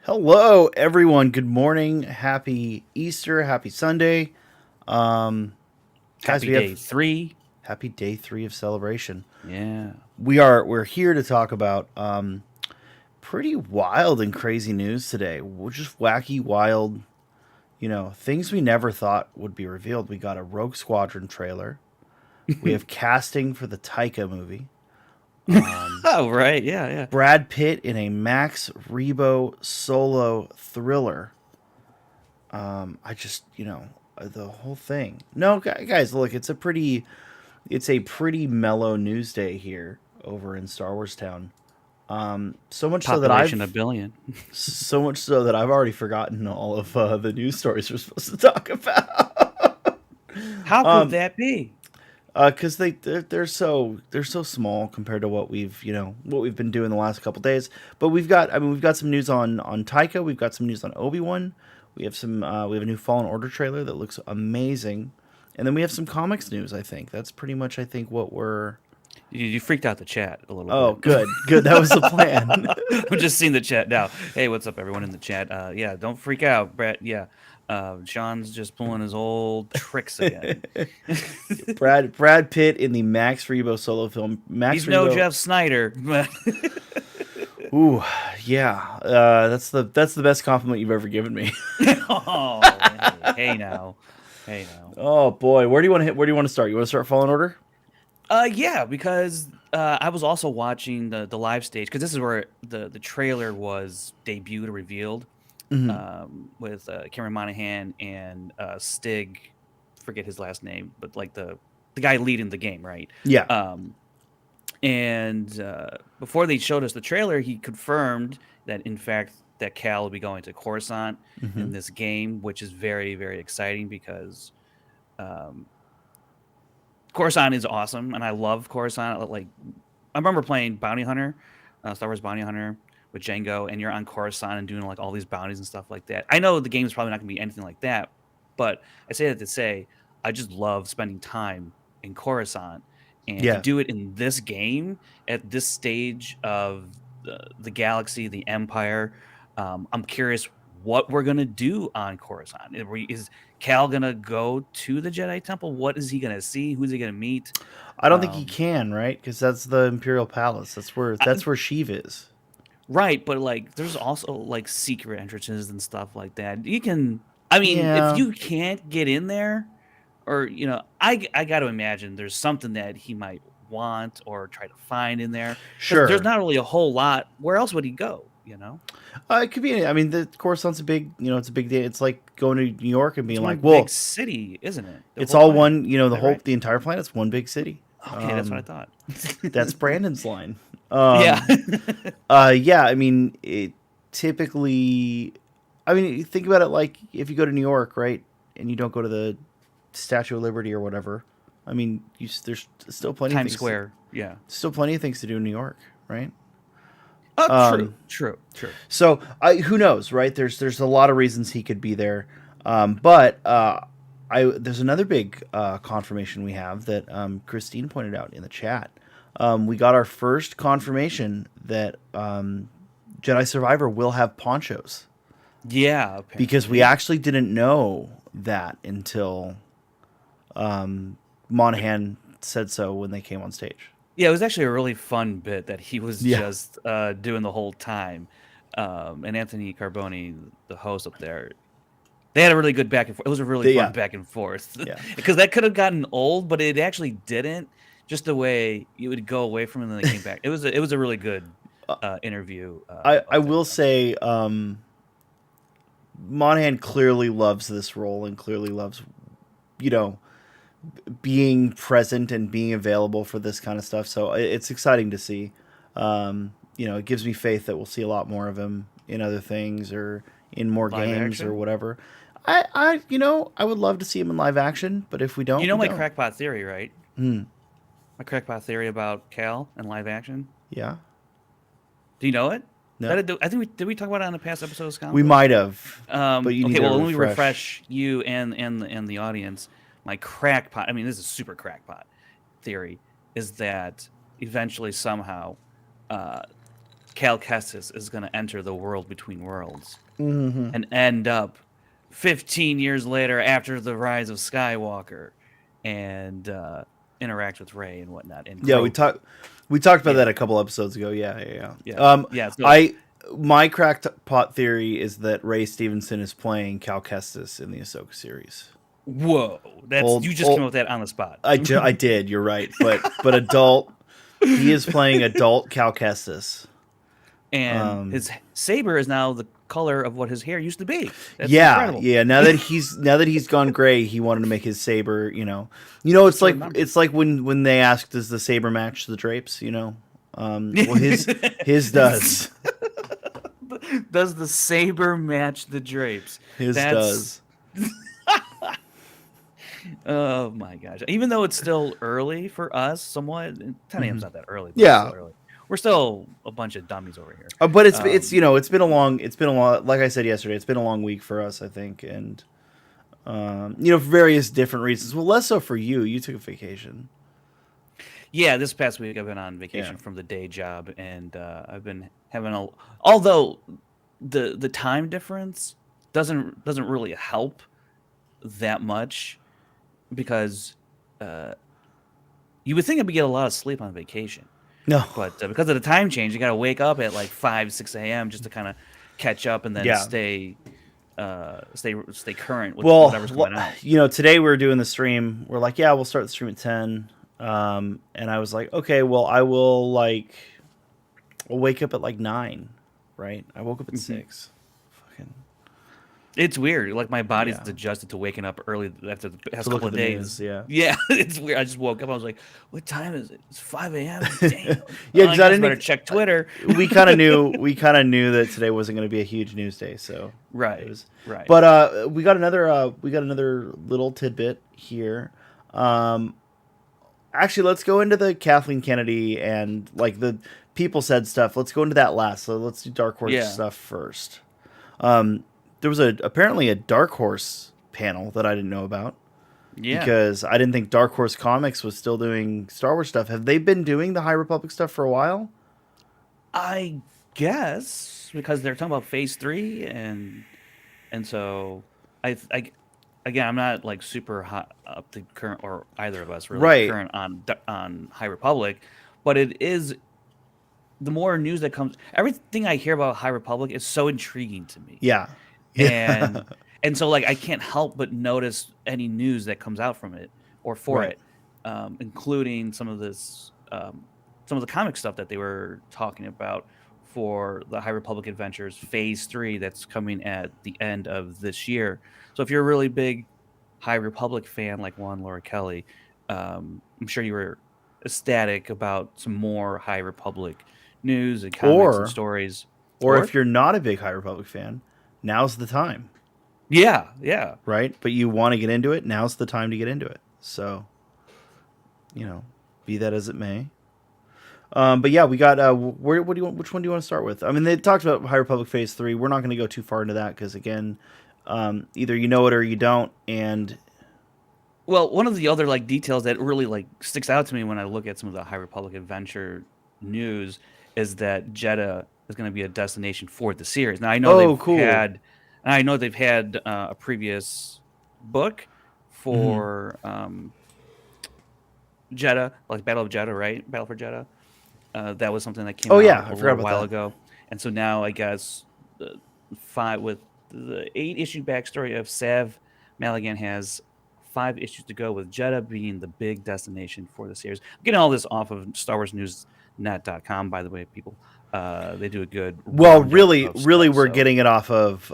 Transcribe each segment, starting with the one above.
Hello, everyone. Good morning. Happy Easter. Happy Sunday. Um, guys, Happy we day have 3. happy day 3 of celebration. Yeah. We're here to talk about pretty wild and crazy news today. Just wacky, wild, things we never thought would be revealed. We got a Rogue Squadron trailer. We have casting for the Taika movie. Oh, right. Yeah, yeah. Brad Pitt in a Max Rebo solo thriller. I just, the whole thing. No, guys, look, it's a pretty mellow news day here over in Star Wars Town. Population a billion. So much so that I've already forgotten all of the news stories we're supposed to talk about. How could that be? Because they're so small compared to what we've been doing the last couple days. But we've got some news on Taika. We've got some news on Obi-Wan. We have a new Fallen Order trailer that looks amazing, and then we have some comics news. I think that's pretty much what we're. You freaked out the chat a little Oh, bit. good. That was the plan. I'm just seeing the chat now. Hey, what's up, everyone in the chat? Yeah, don't freak out, Brett. Yeah. Sean's just pulling his old tricks again. Brad Pitt in the Max Rebo solo film. He's no Jeff Snyder. Ooh, yeah. That's the best compliment you've ever given me. Oh, hey now. Oh boy, where do you want to hit? Where do you want to start? You want to start Fallen Order? Yeah, because I was also watching the live stage, because this is where the trailer was debuted or revealed, with Cameron Monaghan and Stig, forget his last name, but like the guy leading the game, right? Yeah. And before they showed us the trailer, he confirmed that in fact that Cal will be going to Coruscant in this game, which is very, very exciting because Coruscant is awesome, and I love Coruscant. Like, I remember playing Bounty Hunter, Star Wars Bounty Hunter with Django, and you're on Coruscant and doing like all these bounties and stuff like that. I know the game is probably not going to be anything like that, but I say that to say I just love spending time in Coruscant, and to Yeah. do it in this game at this stage of the galaxy, the Empire. I'm curious what we're gonna do on Coruscant. Is Cal gonna go to the Jedi Temple? What is he gonna see? Who's he gonna meet? I don't think he can, right? Because that's the Imperial Palace. That's where Sheev is. Right, but like, there's also like secret entrances and stuff like that. You can, I mean, if Yeah. you can't get in there, or I got to imagine there's something that he might want or try to find in there. Sure. There's not really a whole lot. Where else would he go? It could be. I mean, the Coruscant's a big. It's a big day. It's like going to New York and being It's like, one well, big city, isn't it? it's all one. Right? The entire planet's one big city. Okay, that's what I thought. That's Brandon's line. Yeah. Yeah. I mean, it typically. I mean, think about it like if you go to New York, right, and you don't go to the Statue of Liberty or whatever. I mean, there's still plenty of Times things Square. Yeah. Still plenty of things to do in New York, right? True. So who knows, right? There's a lot of reasons he could be there, but there's another big confirmation we have that Christine pointed out in the chat. We got our first confirmation that Jedi Survivor will have ponchos. Yeah, apparently. Because we actually didn't know that until Monahan said so when they came on stage. Yeah, it was actually a really fun bit that he was just doing the whole time. And Anthony Carboni, the host up there, they had a really good back and forth. It was a really fun back and forth. Yeah. Because that could have gotten old, but it actually didn't. Just the way you would go away from it and then they came back. It was a really good interview. I will say Monahan clearly loves this role and clearly loves, being present and being available for this kind of stuff. So it's exciting to see. It gives me faith that we'll see a lot more of him in other things or in more live games action? Or whatever. I would love to see him in live action, but if we don't, my crackpot theory, right? My crackpot theory about Cal and live action. Yeah. Do you know it? No. I think did we talk about it on the past episode of Scoundrels? We might have. But you need to let me refresh you and the audience. My crackpot, I mean, this is super crackpot theory, is that eventually somehow Cal Kestis is going to enter the world between worlds Mm-hmm. and end up 15 years later after the rise of Skywalker and interact with Rey and whatnot and Yeah, grow. we talked about Yeah. that a couple episodes ago. Yeah. Yeah. So, My cracked pot theory is that Ray Stevenson is playing Cal Kestis in the Ahsoka series. whoa, you just came up with that on the spot. I did. You're right, but adult. He is playing adult Cal Kestis. And his saber is now the color of what his hair used to be. That's incredible. incredible. Now that he's gone gray, he wanted to make his saber. It's like when they ask, does the saber match the drapes? Well, his does. Does the saber match the drapes? Does. Oh my gosh! Even though it's still early for us, somewhat 10 a.m. is not that early. But Yeah. it's still early. We're still a bunch of dummies over here. But it's been a long like I said yesterday, it's been a long week for us, I think, and for various different reasons. Well, less so for you. You took a vacation. Yeah, this past week I've been on vacation from the day job, and I've been having although the time difference doesn't really help that much because you would think I'd get a lot of sleep on vacation. No, but because of the time change, you got to wake up at like 5-6 a.m. just to kind of catch up and then stay current with whatever's going out. Today we were doing the stream. We're like, we'll start the stream at 10. And I was like, okay, well, I'll wake up at like 9, right? I woke up at 6. Fucking. It's weird. Like my body's adjusted to waking up early after the past couple of days. News, yeah, it's weird. I just woke up. I was like, "What time is it? It's 5 a.m." Damn. Because I better check Twitter. We kind of knew that today wasn't going to be a huge news day. So right. But we got another little tidbit here. Actually, let's go into the Kathleen Kennedy and like the people said stuff. Let's go into that last. So let's do Dark Horse stuff first. There was apparently a Dark Horse panel that I didn't know about. Yeah. Because I didn't think Dark Horse Comics was still doing Star Wars stuff. Have they been doing the High Republic stuff for a while? I guess because they're talking about Phase 3 and so I again, I'm not like super hot up to current, or either of us really current on High Republic, but it is the more news that comes. Everything I hear about High Republic is so intriguing to me. Yeah. And so like I can't help but notice any news that comes out from it or for it, including some of the comic stuff that they were talking about for the High Republic Adventures Phase 3 that's coming at the end of this year. So if you're a really big High Republic fan like Juan Laura Kelly, I'm sure you were ecstatic about some more High Republic news and comics and stories. Or if you're not a big High Republic fan, now's the time. Yeah. Right? But you want to get into it, now's the time to get into it. So, be that as it may. But yeah, we got which one do you want to start with? I mean, they talked about High Republic Phase 3. We're not going to go too far into that because again, either you know it or you don't. And well, one of the other like details that really like sticks out to me when I look at some of the High Republic Adventure news is that Jeddah is going to be a destination for the series. Now I know they've had a previous book for Jeddah, like Battle of Jeddah, right? Battle for Jeddah. That was something that came out a little while ago. And so now I guess the 8-issue backstory of Sav Maligan has 5 issues to go, with Jeddah being the big destination for the series. I'm getting all this off of StarWarsNewsNet.com, by the way, people. They do a good. Well, really, we're getting it off of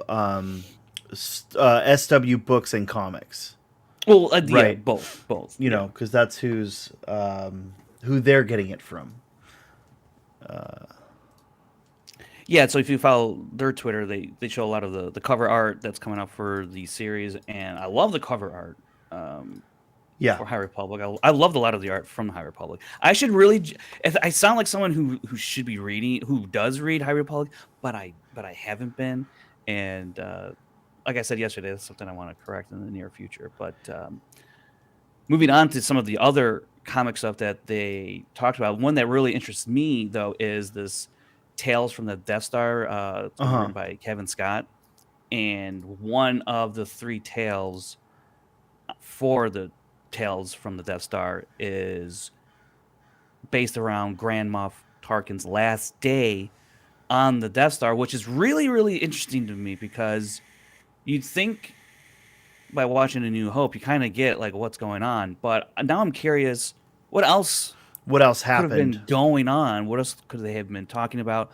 SW Books and Comics. Well, yeah, both. Because that's who they're getting it from. Yeah, so if you follow their Twitter, they show a lot of the cover art that's coming up for the series, and I love the cover art. For High Republic, I loved a lot of the art from the High Republic. I should really, I sound like someone who should be reading, who does read High Republic, but I haven't been, and like I said yesterday, that's something I want to correct in the near future. But moving on to some of the other comic stuff that they talked about, one that really interests me though is this Tales from the Death Star. It's going to be Uh-huh. written by Kevin Scott, and one of the three tales for the Tales from the Death Star is based around Grand Moff Tarkin's last day on the Death Star, which is really, really interesting to me because you'd think by watching A New Hope, you kind of get like what's going on. But now I'm curious, what else What else could have happened? been going on? What else could they have been talking about?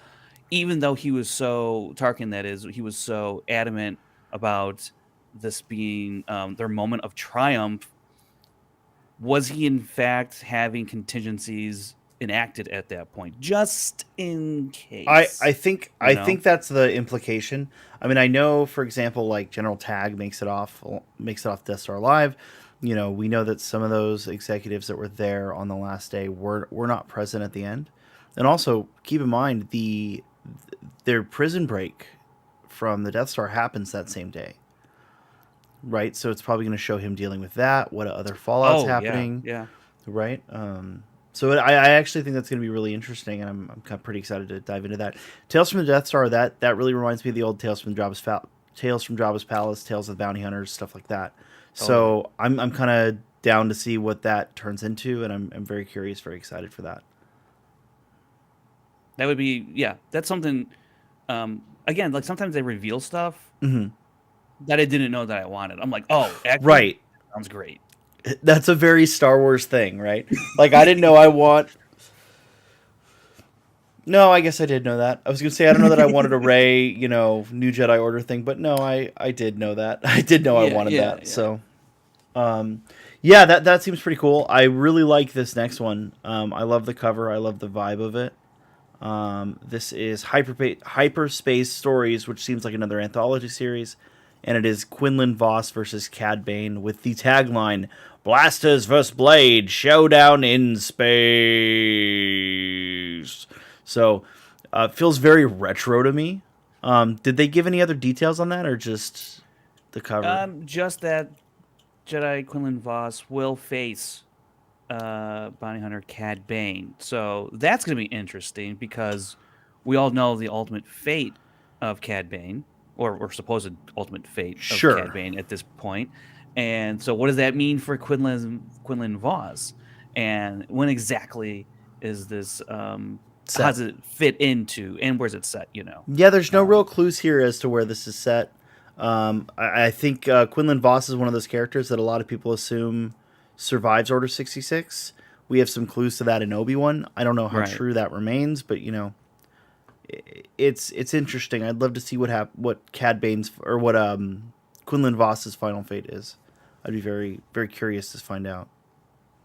Even though he was so Tarkin, that is, he was so adamant about this being their moment of triumph. Was he in fact having contingencies enacted at that point, just in I case? I think You I know? think that's the implication. I mean, I know, for example, like General Tag makes it off Death Star Live. You know, we know that some of those executives that were there on the last day were not present at the end. And also keep in mind their prison break from the Death Star happens that same day, right? So it's probably going to show him dealing with that. What other fallouts Oh yeah, happening, yeah. right? So I actually think that's going to be really interesting, and I'm kind of pretty excited to dive into that. Tales from the Death Star, that really reminds me of the old Tales from Jabba's Palace, Tales of the Bounty Hunters, stuff like that. Totally. So I'm kind of down to see what that turns into, and I'm very curious, very excited for that. That would be, yeah. That's something. Again, like sometimes they reveal stuff Hmm. that I didn't know that I wanted. I'm like, oh, actually, Right. sounds great. That's a very Star Wars thing, right? Like I didn't know I want. No, I guess I did know that. I was gonna say I don't know that I wanted a Ray, new Jedi Order thing, but no, I did know that. I did know I Yeah, wanted yeah, that. yeah. So, um, yeah, that seems pretty cool. I really like this next one. I love the cover. I love the vibe of it. This is Hyperspace Stories, which seems like another anthology series, and it is Quinlan Voss versus Cad Bane with the tagline "Blasters vs. Blade Showdown in Space." So, it feels very retro to me. Did they give any other details on that, or just the cover? Just that Jedi Quinlan Voss will face bounty hunter Cad Bane. So that's going to be interesting because we all know the ultimate fate of Cad Bane, or supposed ultimate fate of Cad Sure. Bane at this point. And so, what does that mean for Quinlan Voss? And when exactly is this? How Set. does it fit into? And where's it set? You know. Yeah, there's no real Um, clues here as to where this is set. I think Quinlan Voss is one of those characters that a lot of people assume survives Order 66. We have some clues to that in Obi-Wan. I don't know how right. true that remains, but it's interesting. I'd love to see what Cad Bane's or what Quinlan Voss's final fate is. I'd be very very curious to find out.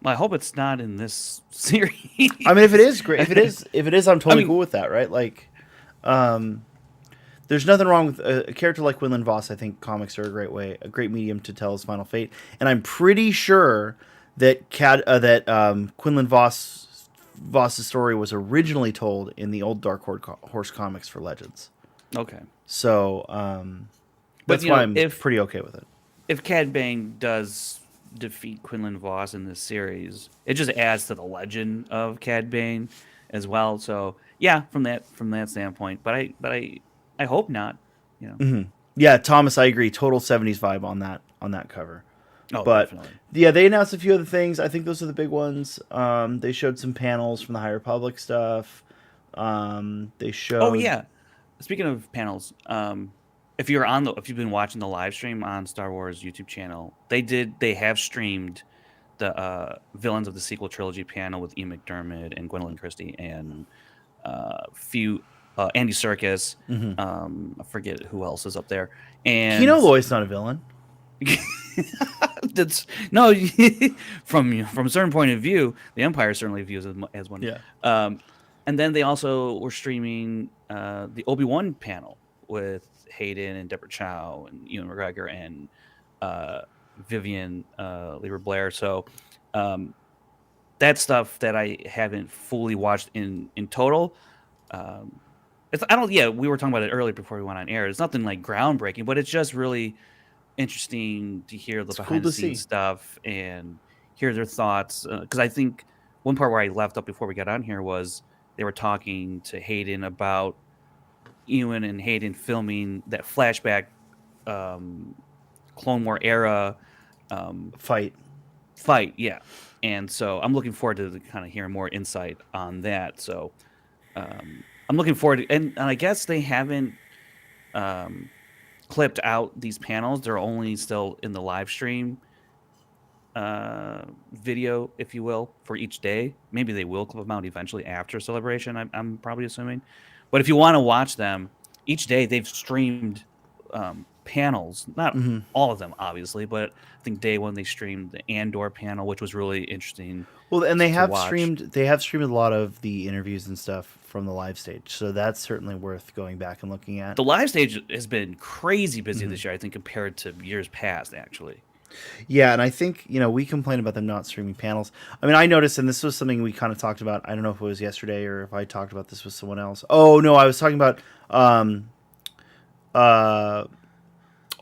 I hope it's not in this I mean, if it series. is great, if it is, I'm I totally mean, cool with that, right? Like, there's nothing wrong with a character like Quinlan Voss. I think comics are a great medium to tell his final fate, and I'm pretty sure that Quinlan Voss's story was originally told in the old Horse comics for Legends. okay. So But that's you why know, I'm if pretty okay with it. Cad Bane does defeat Quinlan Voss in this series, it just adds to the legend of Cad Bane as well. So yeah, from that standpoint. But I hope not. You know. Yeah, Thomas, I agree. Total '70s vibe on that cover. Oh, But definitely. yeah, they announced a few other things. I think those are the big ones. They showed some panels from the High Republic stuff. They Oh showed. yeah. Speaking of panels, if you've been watching the live stream on Star Wars YouTube channel, they have streamed the villains of the sequel trilogy panel with Ian McDermott and Gwendolyn Christie and few Andy Serkis. Mm-hmm. I forget who else is up there. Kino And Loy's not a villain. that's no from a certain point of view, the Empire certainly views it as one. Yeah. Um, and then they also were streaming the Obi-Wan panel with Hayden and Deborah Chow and Ewan McGregor and uh, Vivian Lever Blair. So um, that's stuff that I haven't fully watched in total. Um, I don't. Yeah, we were talking about it earlier before we went on air. It's nothing like groundbreaking, but it's just really interesting to hear the It's cool behind the to scenes see. stuff and hear their thoughts. Because I think one part where I left up before we got on here was they were talking to Hayden about Ewan and Hayden filming that flashback Clone War era fight. Yeah. And so I'm looking forward to kind of hearing more insight on that. So I'm looking forward to, and I guess they haven't clipped out these panels. They're only still in the live stream video, if you will, for each day. Maybe they will clip them out eventually after Celebration, I'm probably assuming. But if you want to watch them, each day they've streamed panels, not all of them, obviously, but I think day one they streamed the Andor panel, which was really interesting. Well, and they have watch. streamed a lot of the interviews and stuff from the live stage, so that's certainly worth going back and looking at. The live stage has been crazy busy this year, I think, compared to years past, actually. Yeah, and I think, we complain about them not streaming panels. I mean, I noticed, and this was something we kind of talked about. I don't know if it was yesterday or if I talked about this with someone else. Oh, no, I was talking about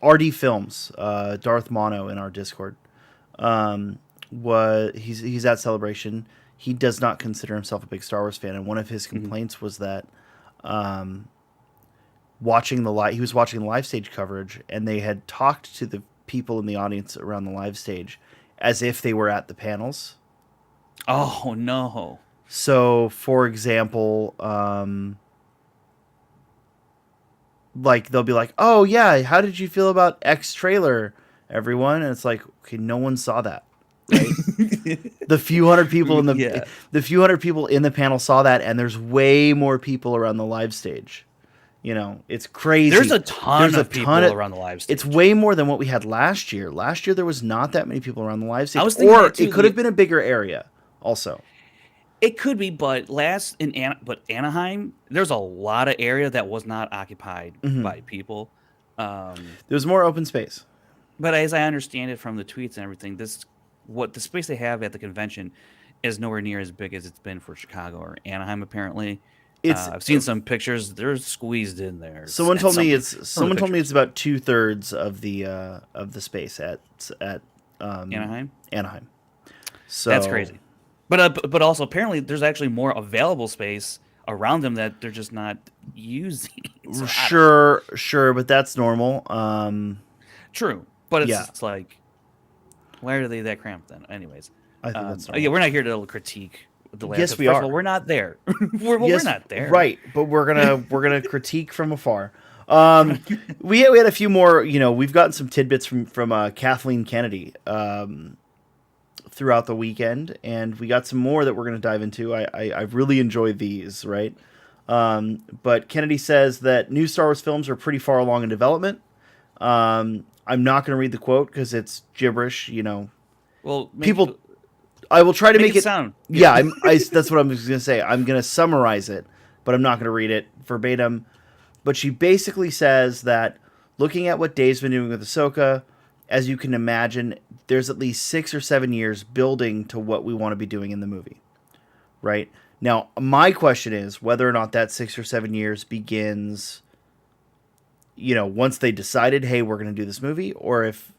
RD Films, Darth Mono in our Discord. He's at Celebration. He does not consider himself a big Star Wars fan, and one of his complaints was that he was watching live stage coverage, and they had talked to the people in the audience around the live stage as if they were at the panels. Oh no. So, for example, like they'll be like, "Oh yeah, how did you feel about X trailer, everyone?" And it's like, okay, no one saw that, right? The few hundred people in the panel saw that, and there's way more people around the live stage. It's crazy. There's a ton of people around the live stage. It's way more than what we had last year. Last year there was not that many people around the live stage. I was thinking or it could have been a bigger area also. It could be, but Anaheim, there's a lot of area that was not occupied by people. There's more open space. But as I understand it from the tweets and everything, the space they have at the convention is nowhere near as big as it's been for Chicago or Anaheim, apparently. I've seen some pictures; they're squeezed in there. Someone told me it's about 2/3 of the space at Anaheim. So that's crazy. But also apparently there's actually more available space around them that they're just not using. So sure, but that's normal. True, but it's like, why are they that cramped then? Anyways, I think that's normal. Yeah, we're not here to critique the land. Yes, we are. All, we're not there. We're not there, right? But we're gonna critique from afar. We had a few more. We've gotten some tidbits from Kathleen Kennedy throughout the weekend, and we got some more that we're going to dive into. I really enjoyed these, right? But Kennedy says that new Star Wars films are pretty far along in development. I'm not going to read the quote because it's gibberish, Well, people. I will try to make it sound. Yeah, that's what I'm just going to say. I'm going to summarize it, but I'm not going to read it verbatim. But she basically says that looking at what Dave's been doing with Ahsoka, as you can imagine, there's at least 6 or 7 years building to what we want to be doing in the movie. Right? Now, my question is whether or not that 6 or 7 years begins, once they decided, hey, we're going to do this movie, or if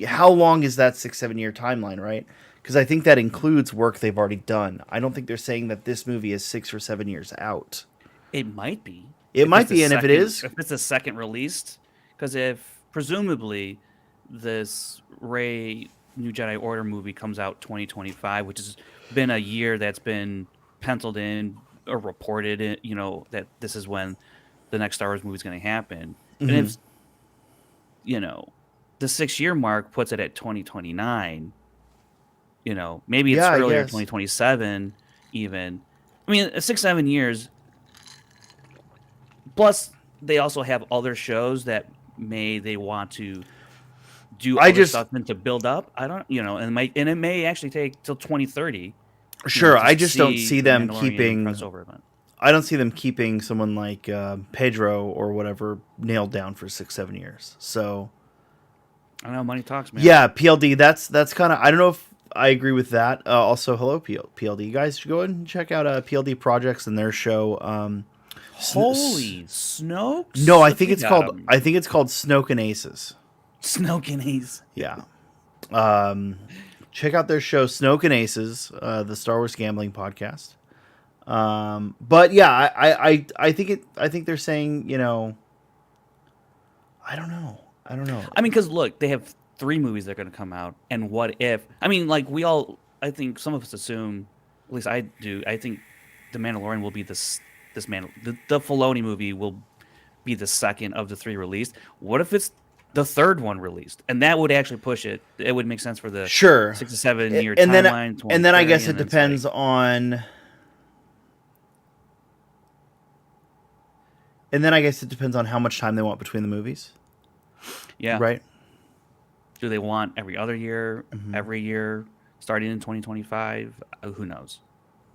how long is that 6-7 year timeline, right? Because I think that includes work they've already done. I don't think they're saying that this movie is 6 or 7 years out. It might be. It might be, and if it is, if it's a second released, because if presumably this Rey New Jedi Order movie comes out 2025, which has been a year that's been penciled in or reported, that this is when the next Star Wars movie is going to happen, and if the 6-year mark puts it at 2029. Maybe it's earlier, 2027 even. I mean, 6-7 years. Plus, they also have other shows that they want to do other stuff and to build up. I don't, and it may actually take till 2030. Sure, I just don't see them keeping. Crossover event. I don't see them keeping someone like Pedro or whatever nailed down for 6-7 years. So. I don't know, money talks, man. Yeah, PLD. That's kind of. I don't know if I agree with that. Also, hello, PLD. You guys should go ahead and check out PLD Projects and their show. Holy Snokes! No, I think it's called. I think it's called Snoke and Aces. Snoke and Aces. Yeah. Check out their show Snoke and Aces, the Star Wars gambling podcast. But yeah, I think I think they're saying, you know, I don't know. I don't know. I mean, because look, they have 3 movies that are going to come out, and what if? I mean, like we all, I think some of us assume, at least I do. I think the Mandalorian will be the Filoni movie will be the second of the 3 released. What if it's the third one released? And that would actually push it. It would make sense for the Sure. 6 to 7 year And then timeline to one and then I carry, guess it and it's like, depends on how much time they want between the movies, yeah, right? do they want every other year, Hmm. every year, starting in 2025? Who knows?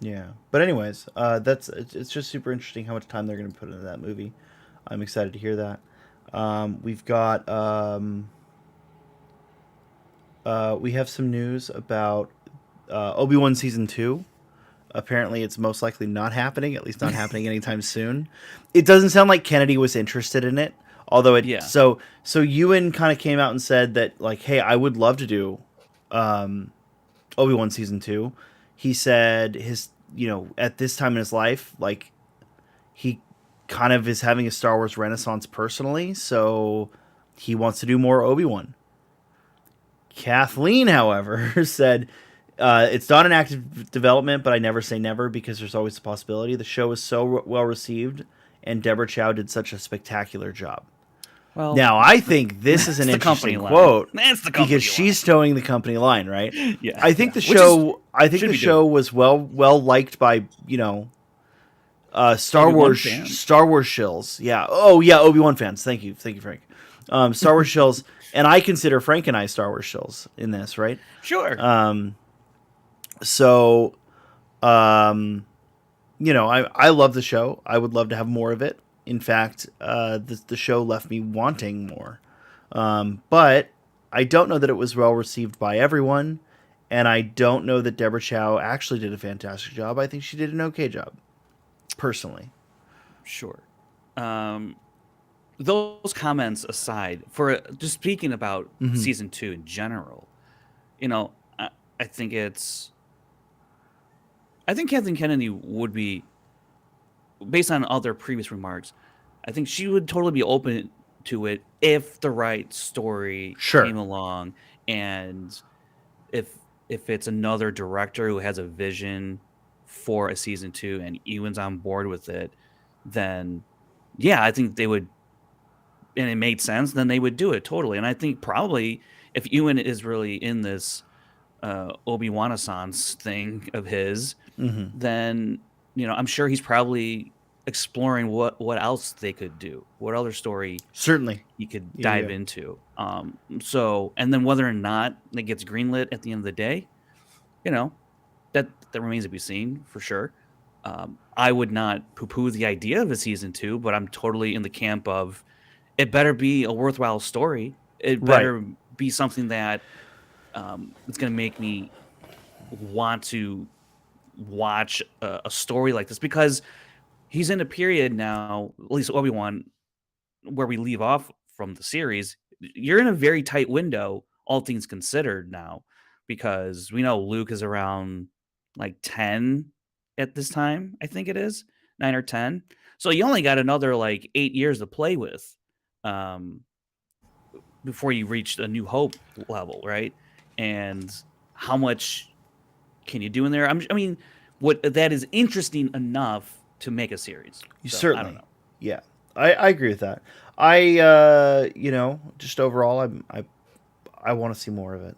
Yeah. But anyways, it's just super interesting how much time they're going to put into that movie. I'm excited to hear that. We've got we have some news about Obi-Wan season 2. Apparently, it's most likely not happening. At least not happening anytime soon. It doesn't sound like Kennedy was interested in it. Although Yeah. so Ewan kind of came out and said that, like, hey, I would love to do um, Obi-Wan season 2. He said his, you know, at this time in his life, like, he kind of is having a Star Wars renaissance personally, so he wants to do more Obi-Wan. Kathleen, however, said it's not an active development, but I never say never because there's always a possibility. The show was so well received, and Deborah Chow did such a spectacular job. Well, Now, I think this is that's an the company interesting line. quote That's the because company line. she's towing the company line, right? Yeah, I think yeah. Which is should be good. was well liked by, you know, Obi-Wan fans. Star Wars shills. Yeah. Oh yeah, Obi-Wan fans. Thank you, Frank. Star Wars shills, and I consider Frank and I Star Wars shills in this, right? Sure. So, um, you know, I love the show. I would love to have more of it. In fact, the show left me wanting more. But I don't know that it was well received by everyone, and I don't know that Deborah Chow actually did a fantastic job. I think she did an okay job, personally. Sure. Um, those comments aside, for just speaking about Hmm. season 2 in general, you know, I think it's. I think Kathleen Kennedy would be, based on other previous remarks, I think she would totally be open to it if the right story Sure. came along, and if it's another director who has a vision for a season 2 and Ewan's on board with it, then yeah, I think they would, and it made sense, then they would do it totally. And I think probably if Ewan is really in this Obi-Wan-assance thing of his, Hmm. then I'm sure he's probably exploring what else they could do, what other story Certainly. he could Yeah. dive Yeah. into. So, and then whether or not it gets greenlit at the end of the day, you know, that remains to be seen for sure. I would not poo-poo the idea of a season 2, but I'm totally in the camp of it better be a worthwhile story. It Right. better be something that it's going to make me want to watch a story like this, because he's in a period now, at least Obi-Wan, where we leave off from the series. You're in a very tight window, all things considered now, because we know Luke is around like 10 at this time. I think it is 9 or 10. So you only got another like 8 years to play with um, before you reach a New Hope level, right? And how much can you do in there? I mean, what that is interesting enough to make a series. So I don't Certainly. know. Yeah. I agree with that. You know, just overall, I want to see more of it.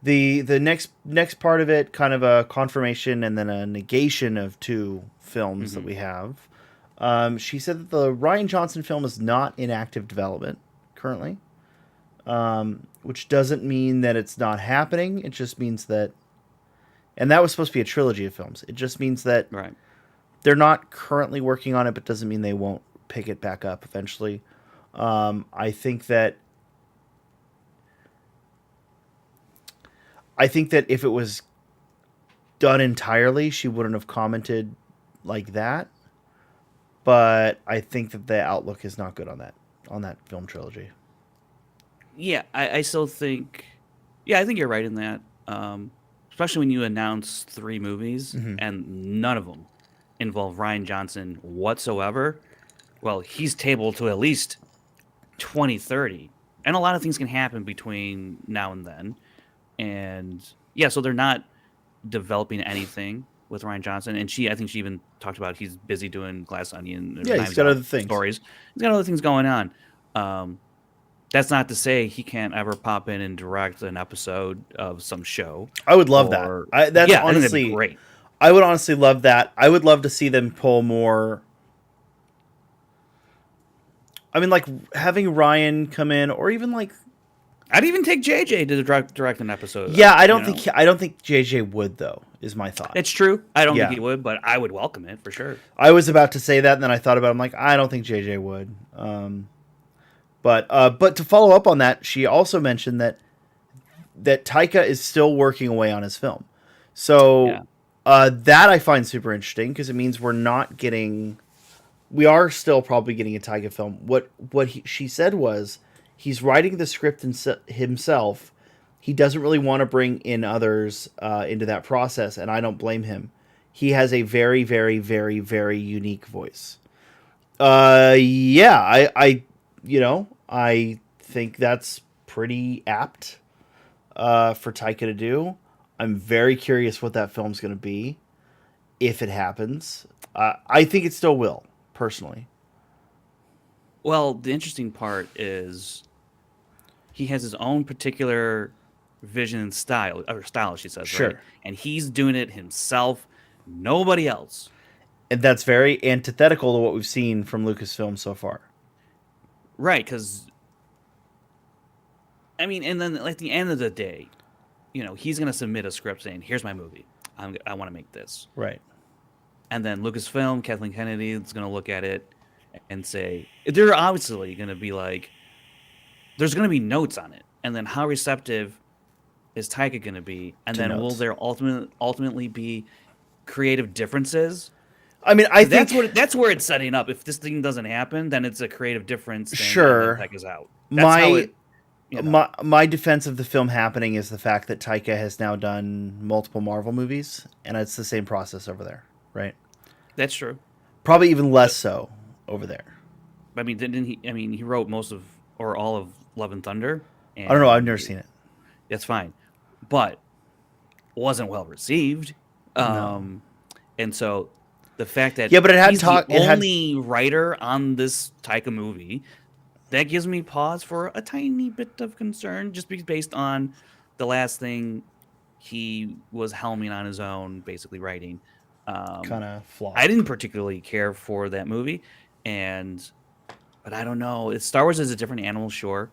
The next part of it, kind of a confirmation and then a negation of two films that Mm-hmm. we have. She said that the Ryan Johnson film is not in active development currently, which doesn't mean that it's not happening. It just means that, and that was supposed to be a trilogy of films. It just means that Right. they're not currently working on it, but doesn't mean they won't pick it back up eventually. I think that if it was done entirely, she wouldn't have commented like that. But I think that the outlook is not good on that film trilogy. Yeah, I still think. Yeah, I think you're right in that. especially when you announce 3 movies Mm-hmm. and none of them involve Ryan Johnson whatsoever. Well, he's tabled to at least 2030, and a lot of things can happen between now and then. And yeah, so they're not developing anything with Ryan Johnson. And I think she even talked about he's busy doing Glass Onion, or Yeah, he's Knives got Out other things. stories. He's got other things going on. That's not to say he can't ever pop in and direct an episode of some show. I would love that. Or That's yeah, I think that'd be honestly, great. I would honestly love that. I would love to see them pull more. I mean, like having Ryan come in, or even like. I'd even take JJ to direct an episode. Yeah, I don't think JJ would though. Is my thought. It's true. I don't think he would, but I would welcome it for sure. I was about to say that, and then I thought about it. I'm like, I don't think JJ would. But to follow up on that, she also mentioned that Taika is still working away on his film. So that I find super interesting because it means we are still probably getting a Taika film. What she said was he's writing the script himself. He doesn't really want to bring in others into that process, and I don't blame him. He has a very, very, very, very unique voice. I think that's pretty apt for Taika to do. I'm very curious what that film's going to be, if it happens. I think it still will, personally. Well, the interesting part is he has his own particular vision and style, she says, sure. Right? And he's doing it himself, nobody else. And that's very antithetical to what we've seen from Lucasfilm so far. Right, because, I mean, and then at the end of the day, he's going to submit a script saying, here's my movie. I want to make this. Right. And then Lucasfilm, Kathleen Kennedy is going to look at it and say, they're obviously going to be like, there's going to be notes on it. And then how receptive is Taika going to be? And then will there ultimately be creative differences? I mean, I think that's where it's setting up. If this thing doesn't happen, then it's a creative difference thing. Sure. Taika's out. My defense of the film happening is the fact that Taika has now done multiple Marvel movies, and it's the same process over there, right? That's true. Probably even less so over there. I mean, didn't he? I mean, he wrote most of or all of Love and Thunder. I don't know. I've never seen it. That's fine, but wasn't well received. No. And so the fact that but he's the only writer on this Taika movie, that gives me pause for a tiny bit of concern, just based on the last thing he was helming on his own, basically writing. Kind of flawed. I didn't particularly care for that movie, but I don't know. Star Wars is a different animal, sure.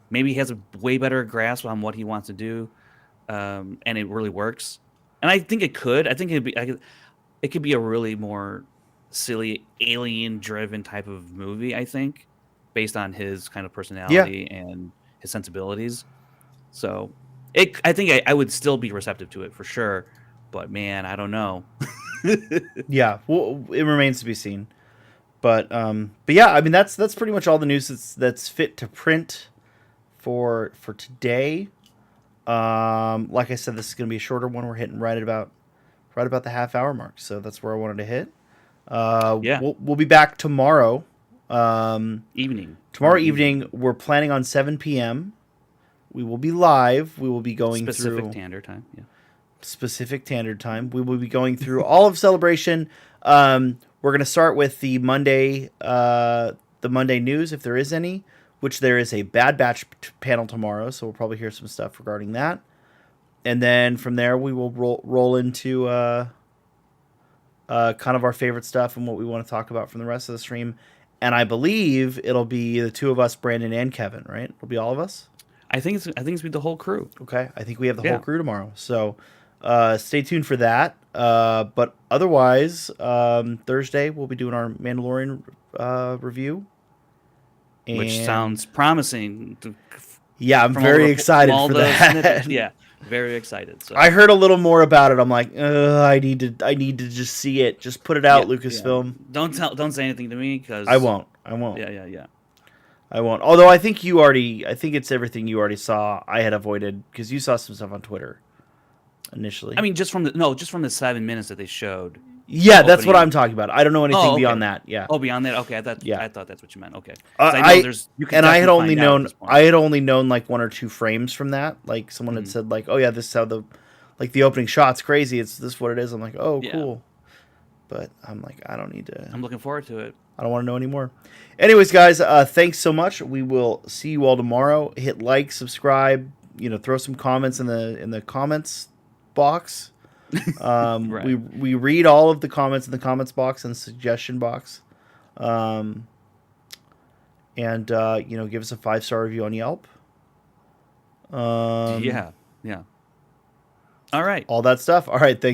Maybe he has a way better grasp on what he wants to do, and it really works. And I think it could. I think it could be a really more silly alien-driven type of movie. I think, based on his kind of personality and his sensibilities. So, I think I would still be receptive to it for sure. But man, I don't know. Yeah, well, it remains to be seen. But yeah, I mean that's pretty much all the news that's fit to print for today. Like I said, this is going to be a shorter one. We're hitting right about the half-hour mark, so that's where I wanted to hit. We'll be back tomorrow. Evening. Tomorrow evening, we're planning on 7 p.m. We will be live. We will be going Specific through Tander time. Yeah. Specific Tander time. We will be going through all of Celebration. We're going to start with the Monday news, if there is any, which there is a Bad Batch panel tomorrow, so we'll probably hear some stuff regarding that. And then from there, we will roll into kind of our favorite stuff and what we want to talk about from the rest of the stream. And I believe it'll be the two of us, Brandon and Kevin, right? It'll be all of us. I think it's be the whole crew. Okay, I think we have the whole crew tomorrow. So stay tuned for that. But otherwise, Thursday we'll be doing our Mandalorian review, which sounds promising. I'm very excited for that. Yeah, very excited. So. I heard a little more about it. I'm like, I need to just see it. Just put it out, Lucasfilm. Yeah. Don't say anything to me because I won't. Yeah. I won't. Although I think it's everything you already saw. I had avoided because you saw some stuff on Twitter initially. I mean, just from the 7 minutes that they showed. Yeah, that's what I'm talking about. I don't know anything beyond that. Yeah. Oh, beyond that. Okay, I thought that's what you meant. Okay. I had only known like 1 or 2 frames from that. Like someone had said like, "Oh yeah, this is how the opening shot's crazy. It's this what it is." I'm like, "Oh, cool." But I'm like, I don't need to. I'm looking forward to it. I don't want to know anymore. Anyways, guys, thanks so much. We will see you all tomorrow. Hit like, subscribe. Throw some comments in the comments box. Right. We read all of the comments in the comments box and suggestion box. And give us a 5-star review on Yelp. Yeah. All right. All that stuff. All right. Thanks.